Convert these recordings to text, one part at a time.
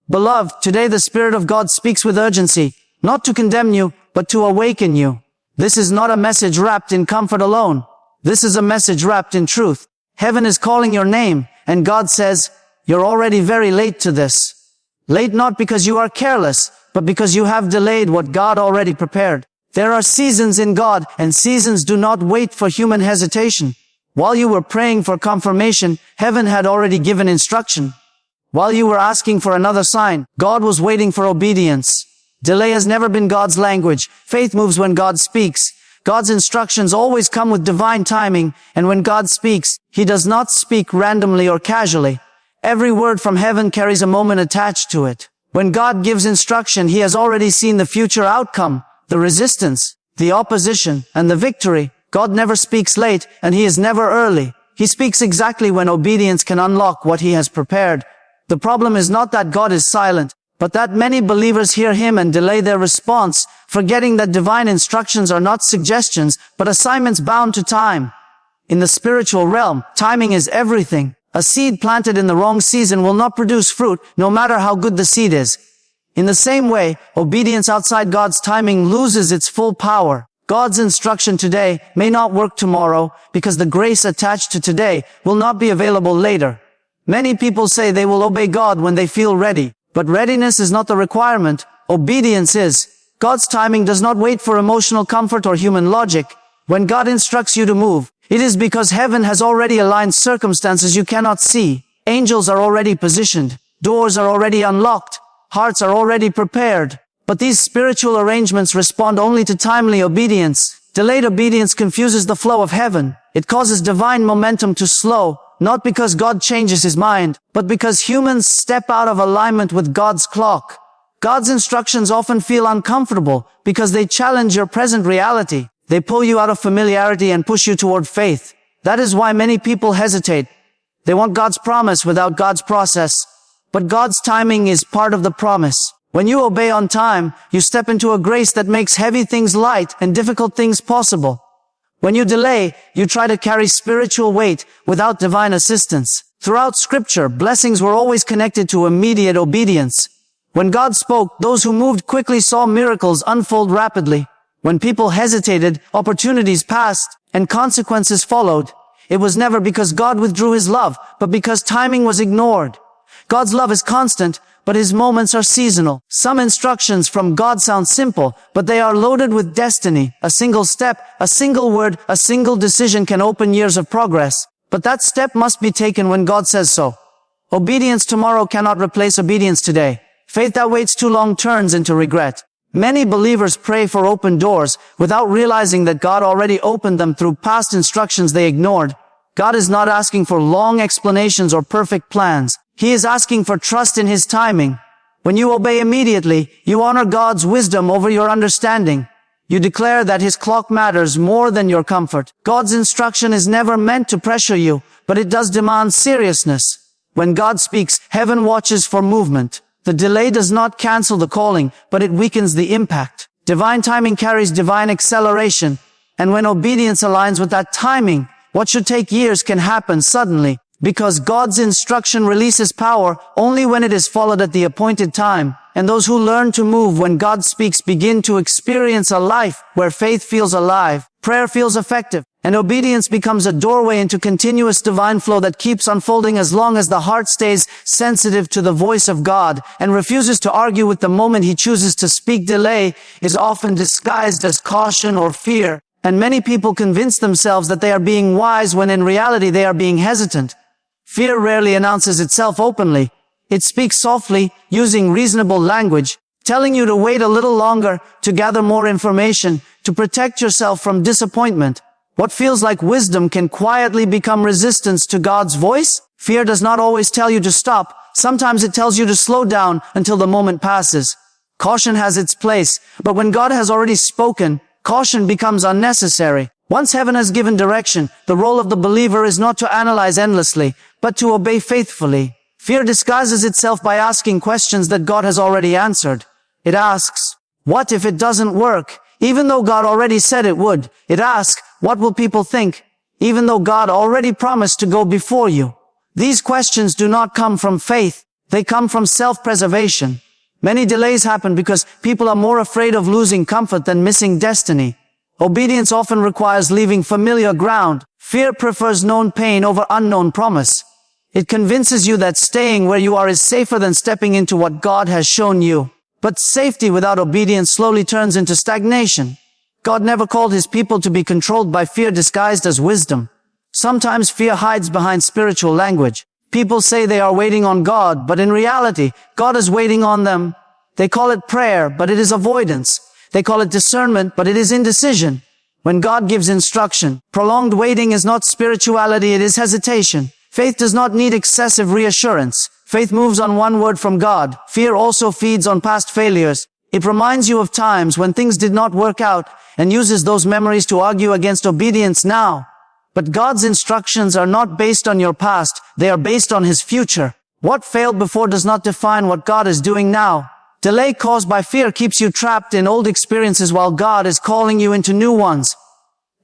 Beloved, today the Spirit of God speaks with urgency, not to condemn you, but to awaken you. This is not a message wrapped in comfort alone. This is a message wrapped in truth. Heaven is calling your name, and God says, you're already very late to this. Late not because you are careless, but because you have delayed what God already prepared. There are seasons in God, and seasons do not wait for human hesitation. While you were praying for confirmation, heaven had already given instruction. While you were asking for another sign, God was waiting for obedience. Delay has never been God's language. Faith moves when God speaks. God's instructions always come with divine timing, and when God speaks, He does not speak randomly or casually. Every word from heaven carries a moment attached to it. When God gives instruction, He has already seen the future outcome, the resistance, the opposition, and the victory. God never speaks late, and He is never early. He speaks exactly when obedience can unlock what He has prepared. The problem is not that God is silent, but that many believers hear Him and delay their response, forgetting that divine instructions are not suggestions, but assignments bound to time. In the spiritual realm, timing is everything. A seed planted in the wrong season will not produce fruit, no matter how good the seed is. In the same way, obedience outside God's timing loses its full power. God's instruction today may not work tomorrow, because the grace attached to today will not be available later. Many people say they will obey God when they feel ready, but readiness is not the requirement. Obedience is. God's timing does not wait for emotional comfort or human logic. When God instructs you to move, it is because heaven has already aligned circumstances you cannot see. Angels are already positioned. Doors are already unlocked. Hearts are already prepared. But these spiritual arrangements respond only to timely obedience. Delayed obedience confuses the flow of heaven. It causes divine momentum to slow, not because God changes His mind, but because humans step out of alignment with God's clock. God's instructions often feel uncomfortable because they challenge your present reality. They pull you out of familiarity and push you toward faith. That is why many people hesitate. They want God's promise without God's process. But God's timing is part of the promise. When you obey on time, you step into a grace that makes heavy things light and difficult things possible. When you delay, you try to carry spiritual weight without divine assistance. Throughout Scripture, blessings were always connected to immediate obedience. When God spoke, those who moved quickly saw miracles unfold rapidly. When people hesitated, opportunities passed, and consequences followed. It was never because God withdrew His love, but because timing was ignored. God's love is constant, but His moments are seasonal. Some instructions from God sound simple, but they are loaded with destiny. A single step, a single word, a single decision can open years of progress. But that step must be taken when God says so. Obedience tomorrow cannot replace obedience today. Faith that waits too long turns into regret. Many believers pray for open doors without realizing that God already opened them through past instructions they ignored. God is not asking for long explanations or perfect plans. He is asking for trust in His timing. When you obey immediately, you honor God's wisdom over your understanding. You declare that His clock matters more than your comfort. God's instruction is never meant to pressure you, but it does demand seriousness. When God speaks, heaven watches for movement. The delay does not cancel the calling, but it weakens the impact. Divine timing carries divine acceleration. And when obedience aligns with that timing, what should take years can happen suddenly. Because God's instruction releases power only when it is followed at the appointed time. And those who learn to move when God speaks begin to experience a life where faith feels alive, prayer feels effective, and obedience becomes a doorway into continuous divine flow that keeps unfolding as long as the heart stays sensitive to the voice of God and refuses to argue with the moment He chooses to speak. Delay is often disguised as caution or fear, and many people convince themselves that they are being wise when in reality they are being hesitant. Fear rarely announces itself openly. It speaks softly, using reasonable language, telling you to wait a little longer, to gather more information, to protect yourself from disappointment. What feels like wisdom can quietly become resistance to God's voice. Fear does not always tell you to stop. Sometimes it tells you to slow down until the moment passes. Caution has its place, but when God has already spoken, caution becomes unnecessary. Once heaven has given direction, the role of the believer is not to analyze endlessly, but to obey faithfully. Fear disguises itself by asking questions that God has already answered. It asks, what if it doesn't work? Even though God already said it would. It asks, what will people think? Even though God already promised to go before you. These questions do not come from faith. They come from self-preservation. Many delays happen because people are more afraid of losing comfort than missing destiny. Obedience often requires leaving familiar ground. Fear prefers known pain over unknown promise. It convinces you that staying where you are is safer than stepping into what God has shown you. But safety without obedience slowly turns into stagnation. God never called his people to be controlled by fear disguised as wisdom. Sometimes fear hides behind spiritual language. People say they are waiting on God, but in reality, God is waiting on them. They call it prayer, but it is avoidance. They call it discernment, but it is indecision. When God gives instruction, prolonged waiting is not spirituality, it is hesitation. Faith does not need excessive reassurance. Faith moves on one word from God. Fear also feeds on past failures. It reminds you of times when things did not work out and uses those memories to argue against obedience now. But God's instructions are not based on your past, they are based on his future. What failed before does not define what God is doing now. Delay caused by fear keeps you trapped in old experiences while God is calling you into new ones.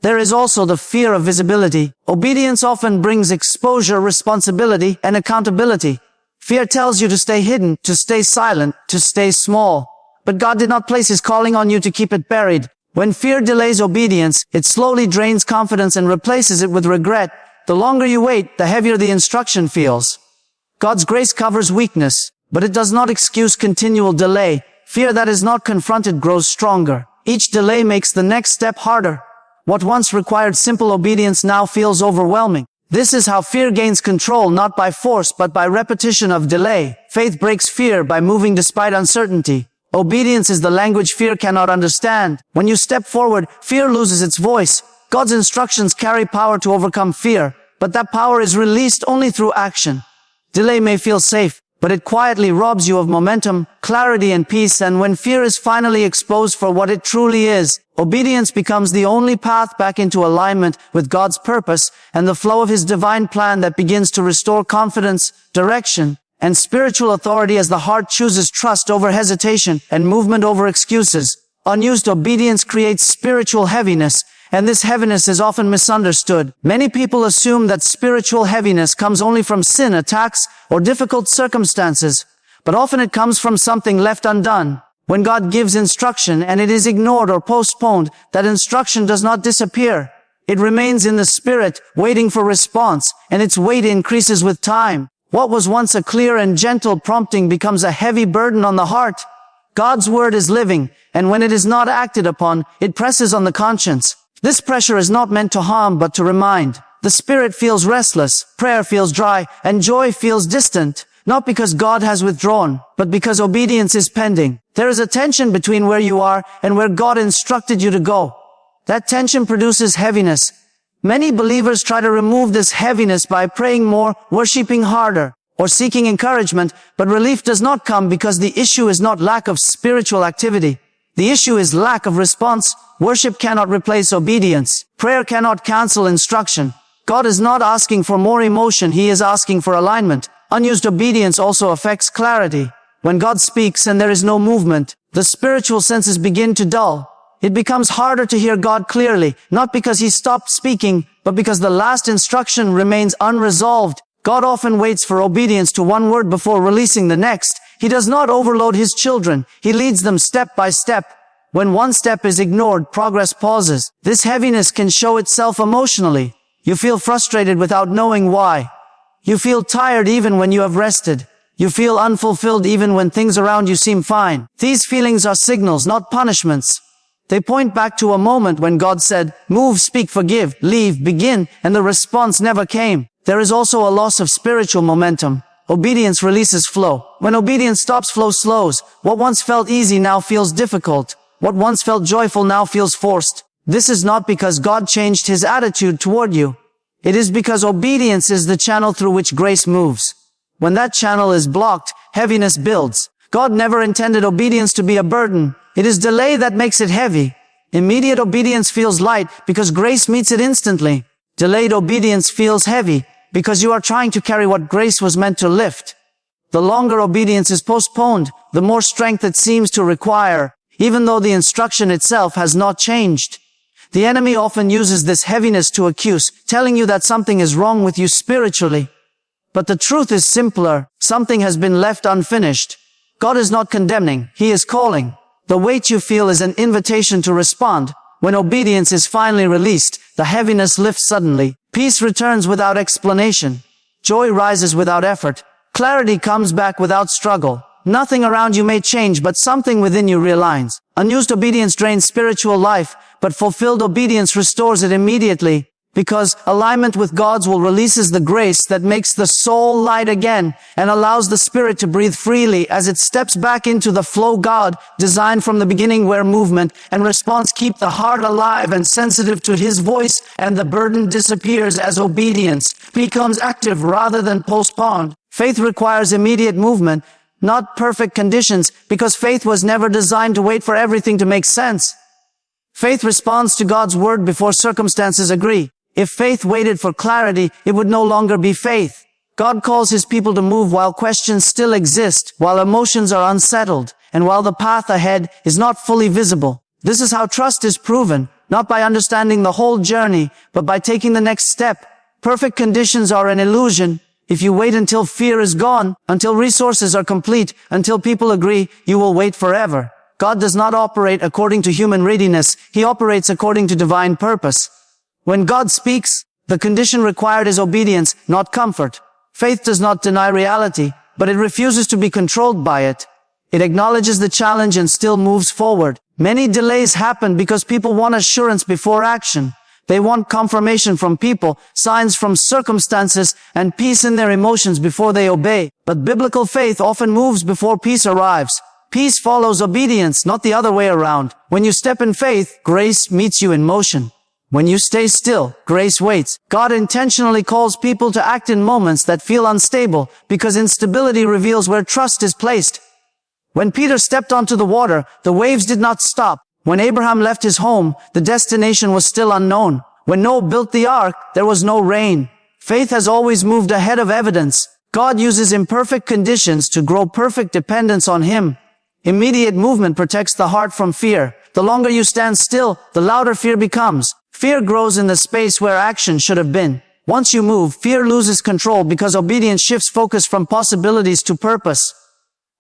There is also the fear of visibility. Obedience often brings exposure, responsibility, and accountability. Fear tells you to stay hidden, to stay silent, to stay small. But God did not place his calling on you to keep it buried. When fear delays obedience, it slowly drains confidence and replaces it with regret. The longer you wait, the heavier the instruction feels. God's grace covers weakness, but it does not excuse continual delay. Fear that is not confronted grows stronger. Each delay makes the next step harder. What once required simple obedience now feels overwhelming. This is how fear gains control, not by force, but by repetition of delay. Faith breaks fear by moving despite uncertainty. Obedience is the language fear cannot understand. When you step forward, fear loses its voice. God's instructions carry power to overcome fear, but that power is released only through action. Delay may feel safe, but it quietly robs you of momentum, clarity, and peace, and when fear is finally exposed for what it truly is, obedience becomes the only path back into alignment with God's purpose and the flow of his divine plan that begins to restore confidence, direction, and spiritual authority as the heart chooses trust over hesitation and movement over excuses. Unused obedience creates spiritual heaviness, and this heaviness is often misunderstood. Many people assume that spiritual heaviness comes only from sin, attacks, or difficult circumstances, but often it comes from something left undone. When God gives instruction and it is ignored or postponed, that instruction does not disappear. It remains in the spirit, waiting for response, and its weight increases with time. What was once a clear and gentle prompting becomes a heavy burden on the heart. God's word is living, and when it is not acted upon, it presses on the conscience. This pressure is not meant to harm, but to remind. The spirit feels restless, prayer feels dry, and joy feels distant, not because God has withdrawn, but because obedience is pending. There is a tension between where you are and where God instructed you to go. That tension produces heaviness. Many believers try to remove this heaviness by praying more, worshiping harder, or seeking encouragement, but relief does not come because the issue is not lack of spiritual activity. The issue is lack of response. Worship cannot replace obedience. Prayer cannot cancel instruction. God is not asking for more emotion, he is asking for alignment. Unused obedience also affects clarity. When God speaks and there is no movement, the spiritual senses begin to dull. It becomes harder to hear God clearly, not because he stopped speaking, but because the last instruction remains unresolved. God often waits for obedience to one word before releasing the next. He does not overload his children. He leads them step by step. When one step is ignored, progress pauses. This heaviness can show itself emotionally. You feel frustrated without knowing why. You feel tired even when you have rested. You feel unfulfilled even when things around you seem fine. These feelings are signals, not punishments. They point back to a moment when God said, move, speak, forgive, leave, begin, and the response never came. There is also a loss of spiritual momentum. Obedience releases flow. When obedience stops, flow slows. What once felt easy now feels difficult. What once felt joyful now feels forced. This is not because God changed his attitude toward you. It is because obedience is the channel through which grace moves. When that channel is blocked, heaviness builds. God never intended obedience to be a burden. It is delay that makes it heavy. Immediate obedience feels light because grace meets it instantly. Delayed obedience feels heavy because you are trying to carry what grace was meant to lift. The longer obedience is postponed, the more strength it seems to require, even though the instruction itself has not changed. The enemy often uses this heaviness to accuse, telling you that something is wrong with you spiritually. But the truth is simpler. Something has been left unfinished. God is not condemning. He is calling. The weight you feel is an invitation to respond. When obedience is finally released, the heaviness lifts suddenly. Peace returns without explanation. Joy rises without effort. Clarity comes back without struggle. Nothing around you may change, but something within you realigns. Unused obedience drains spiritual life, but fulfilled obedience restores it immediately. Because alignment with God's will releases the grace that makes the soul light again and allows the spirit to breathe freely as it steps back into the flow God designed from the beginning, where movement and response keep the heart alive and sensitive to His voice, and the burden disappears as obedience becomes active rather than postponed. Faith requires immediate movement, not perfect conditions, because faith was never designed to wait for everything to make sense. Faith responds to God's word before circumstances agree. If faith waited for clarity, it would no longer be faith. God calls His people to move while questions still exist, while emotions are unsettled, and while the path ahead is not fully visible. This is how trust is proven, not by understanding the whole journey, but by taking the next step. Perfect conditions are an illusion. If you wait until fear is gone, until resources are complete, until people agree, you will wait forever. God does not operate according to human readiness. He operates according to divine purpose. When God speaks, the condition required is obedience, not comfort. Faith does not deny reality, but it refuses to be controlled by it. It acknowledges the challenge and still moves forward. Many delays happen because people want assurance before action. They want confirmation from people, signs from circumstances, and peace in their emotions before they obey. But biblical faith often moves before peace arrives. Peace follows obedience, not the other way around. When you step in faith, grace meets you in motion. When you stay still, grace waits. God intentionally calls people to act in moments that feel unstable, because instability reveals where trust is placed. When Peter stepped onto the water, the waves did not stop. When Abraham left his home, the destination was still unknown. When Noah built the ark, there was no rain. Faith has always moved ahead of evidence. God uses imperfect conditions to grow perfect dependence on Him. Immediate movement protects the heart from fear. The longer you stand still, the louder fear becomes. Fear grows in the space where action should have been. Once you move, fear loses control because obedience shifts focus from possibilities to purpose.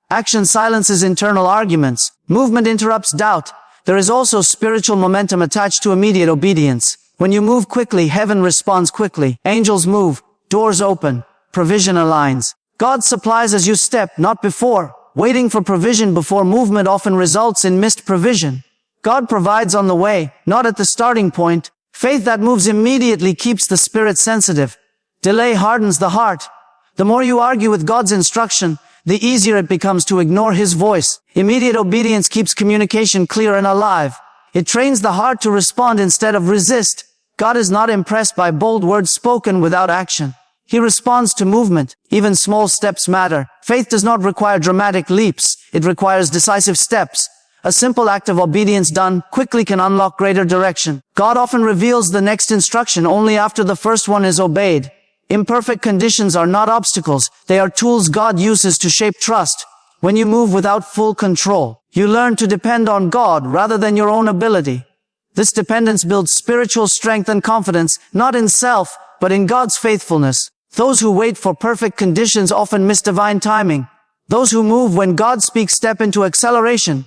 Action silences internal arguments. Movement interrupts doubt. There is also spiritual momentum attached to immediate obedience. When you move quickly, heaven responds quickly. Angels move. Doors open. Provision aligns. God supplies as you step, not before. Waiting for provision before movement often results in missed provision. God provides on the way, not at the starting point. Faith that moves immediately keeps the spirit sensitive. Delay hardens the heart. The more you argue with God's instruction, the easier it becomes to ignore His voice. Immediate obedience keeps communication clear and alive. It trains the heart to respond instead of resist. God is not impressed by bold words spoken without action. He responds to movement. Even small steps matter. Faith does not require dramatic leaps. It requires decisive steps. A simple act of obedience done quickly can unlock greater direction. God often reveals the next instruction only after the first one is obeyed. Imperfect conditions are not obstacles. They are tools God uses to shape trust. When you move without full control, you learn to depend on God rather than your own ability. This dependence builds spiritual strength and confidence, not in self, but in God's faithfulness. Those who wait for perfect conditions often miss divine timing. Those who move when God speaks step into acceleration.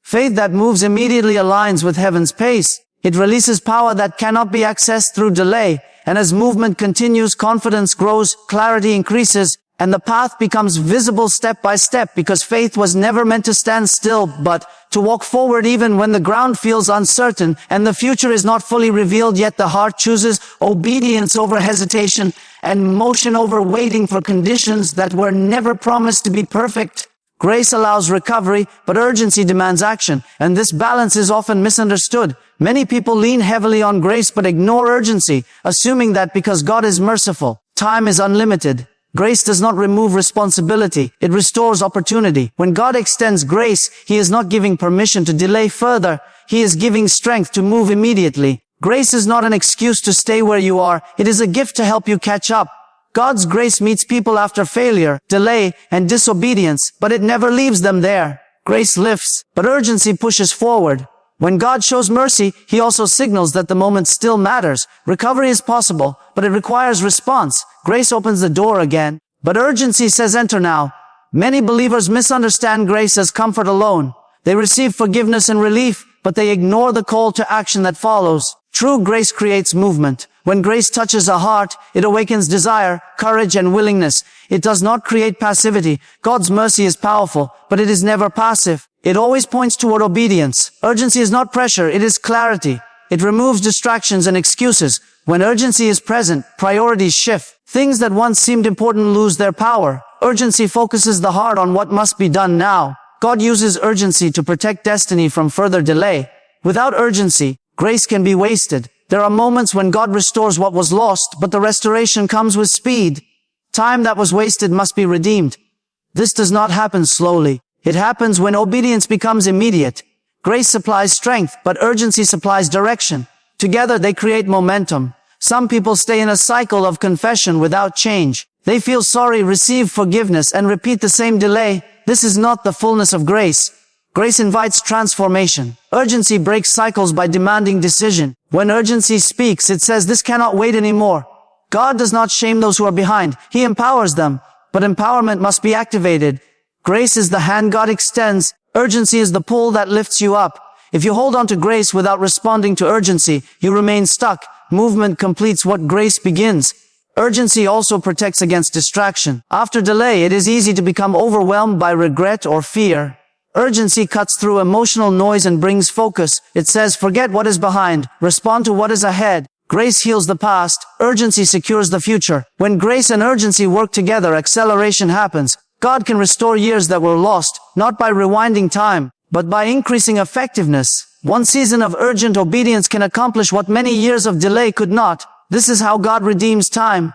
Faith that moves immediately aligns with heaven's pace. It releases power that cannot be accessed through delay, and as movement continues, confidence grows, clarity increases, and the path becomes visible step by step, because faith was never meant to stand still, but to walk forward even when the ground feels uncertain and the future is not fully revealed. Yet the heart chooses obedience over hesitation and motion over waiting for conditions that were never promised to be perfect. Grace allows recovery, but urgency demands action, and this balance is often misunderstood. Many people lean heavily on grace but ignore urgency, assuming that because God is merciful, time is unlimited. Grace does not remove responsibility, it restores opportunity. When God extends grace, He is not giving permission to delay further, He is giving strength to move immediately. Grace is not an excuse to stay where you are, it is a gift to help you catch up. God's grace meets people after failure, delay, and disobedience, but it never leaves them there. Grace lifts, but urgency pushes forward. When God shows mercy, He also signals that the moment still matters. Recovery is possible, but it requires response. Grace opens the door again. But urgency says enter now. Many believers misunderstand grace as comfort alone. They receive forgiveness and relief, but they ignore the call to action that follows. True grace creates movement. When grace touches a heart, it awakens desire, courage, and willingness. It does not create passivity. God's mercy is powerful, but it is never passive. It always points toward obedience. Urgency is not pressure, it is clarity. It removes distractions and excuses. When urgency is present, priorities shift. Things that once seemed important lose their power. Urgency focuses the heart on what must be done now. God uses urgency to protect destiny from further delay. Without urgency, grace can be wasted. There are moments when God restores what was lost, but the restoration comes with speed. Time that was wasted must be redeemed. This does not happen slowly. It happens when obedience becomes immediate. Grace supplies strength, but urgency supplies direction. Together they create momentum. Some people stay in a cycle of confession without change. They feel sorry, receive forgiveness, and repeat the same delay. This is not the fullness of grace. Grace invites transformation. Urgency breaks cycles by demanding decision. When urgency speaks, it says this cannot wait anymore. God does not shame those who are behind. He empowers them. But empowerment must be activated. Grace is the hand God extends. Urgency is the pull that lifts you up. If you hold on to grace without responding to urgency, you remain stuck. Movement completes what grace begins. Urgency also protects against distraction. After delay, it is easy to become overwhelmed by regret or fear. Urgency cuts through emotional noise and brings focus. It says, forget what is behind, respond to what is ahead. Grace heals the past, urgency secures the future. When grace and urgency work together, acceleration happens. God can restore years that were lost, not by rewinding time, but by increasing effectiveness. One season of urgent obedience can accomplish what many years of delay could not. This is how God redeems time.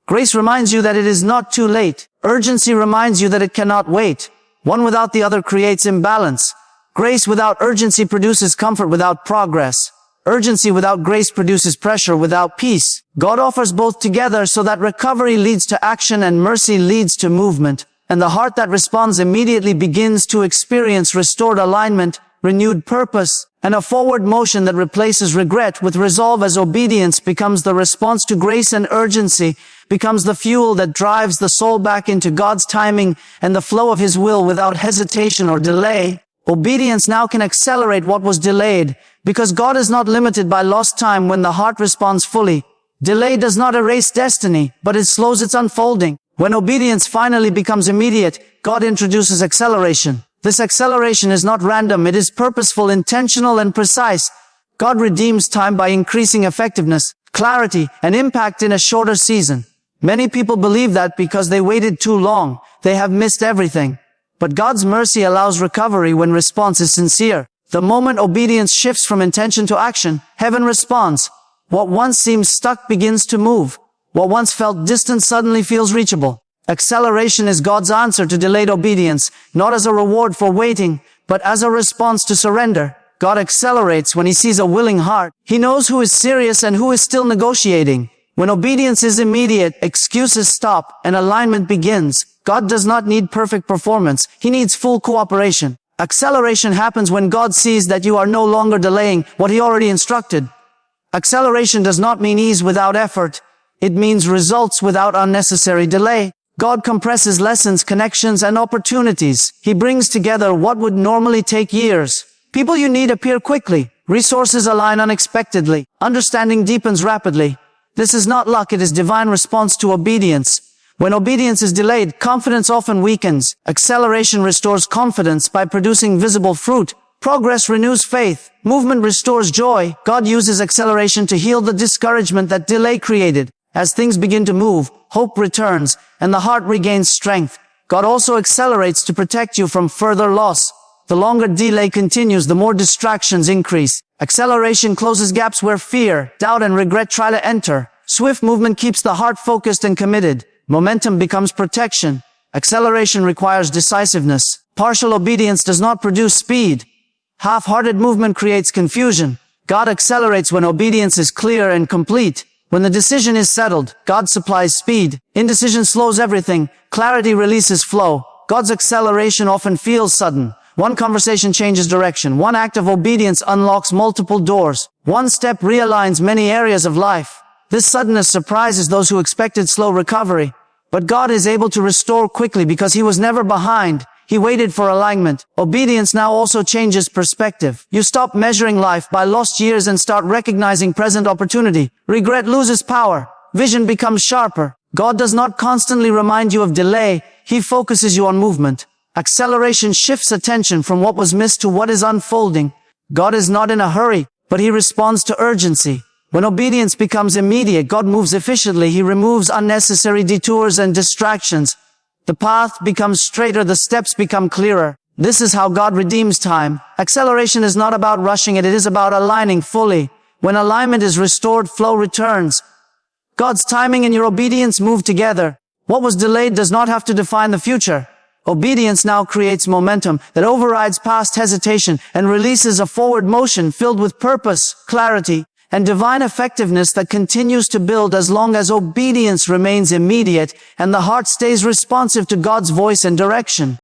Grace reminds you that it is not too late. Urgency reminds you that it cannot wait. One without the other creates imbalance. Grace without urgency produces comfort without progress. Urgency without grace produces pressure without peace. God offers both together so that recovery leads to action and mercy leads to movement. And the heart that responds immediately begins to experience restored alignment, renewed purpose, and a forward motion that replaces regret with resolve as obedience becomes the response to grace and urgency, becomes the fuel that drives the soul back into God's timing and the flow of His will without hesitation or delay. Obedience now can accelerate what was delayed, because God is not limited by lost time when the heart responds fully. Delay does not erase destiny, but it slows its unfolding. When obedience finally becomes immediate, God introduces acceleration. This acceleration is not random, it is purposeful, intentional, and precise. God redeems time by increasing effectiveness, clarity, and impact in a shorter season. Many people believe that because they waited too long, they have missed everything. But God's mercy allows recovery when response is sincere. The moment obedience shifts from intention to action, heaven responds. What once seemed stuck begins to move. What once felt distant suddenly feels reachable. Acceleration is God's answer to delayed obedience, not as a reward for waiting, but as a response to surrender. God accelerates when He sees a willing heart. He knows who is serious and who is still negotiating. When obedience is immediate, excuses stop and alignment begins. God does not need perfect performance. He needs full cooperation. Acceleration happens when God sees that you are no longer delaying what He already instructed. Acceleration does not mean ease without effort. It means results without unnecessary delay. God compresses lessons, connections, and opportunities. He brings together what would normally take years. People you need appear quickly. Resources align unexpectedly. Understanding deepens rapidly. This is not luck, it is divine response to obedience. When obedience is delayed, confidence often weakens. Acceleration restores confidence by producing visible fruit. Progress renews faith. Movement restores joy. God uses acceleration to heal the discouragement that delay created. As things begin to move, hope returns, and the heart regains strength. God also accelerates to protect you from further loss. The longer delay continues, the more distractions increase. Acceleration closes gaps where fear, doubt, and regret try to enter. Swift movement keeps the heart focused and committed. Momentum becomes protection. Acceleration requires decisiveness. Partial obedience does not produce speed. Half-hearted movement creates confusion. God accelerates when obedience is clear and complete. When the decision is settled, God supplies speed. Indecision slows everything. Clarity releases flow. God's acceleration often feels sudden. One conversation changes direction. One act of obedience unlocks multiple doors. One step realigns many areas of life. This suddenness surprises those who expected slow recovery. But God is able to restore quickly because he was never behind. He waited for alignment. Obedience now also changes perspective. You stop measuring life by lost years and start recognizing present opportunity. Regret loses power. Vision becomes sharper. God does not constantly remind you of delay. He focuses you on movement. Acceleration shifts attention from what was missed to what is unfolding. God is not in a hurry, but he responds to urgency. When obedience becomes immediate, God moves efficiently. He removes unnecessary detours and distractions. The path becomes straighter, the steps become clearer. This is how God redeems time. Acceleration is not about rushing it is about aligning fully. When alignment is restored, flow returns. God's timing and your obedience move together. What was delayed does not have to define the future. Obedience now creates momentum that overrides past hesitation and releases a forward motion filled with purpose, clarity, and divine effectiveness that continues to build as long as obedience remains immediate and the heart stays responsive to God's voice and direction.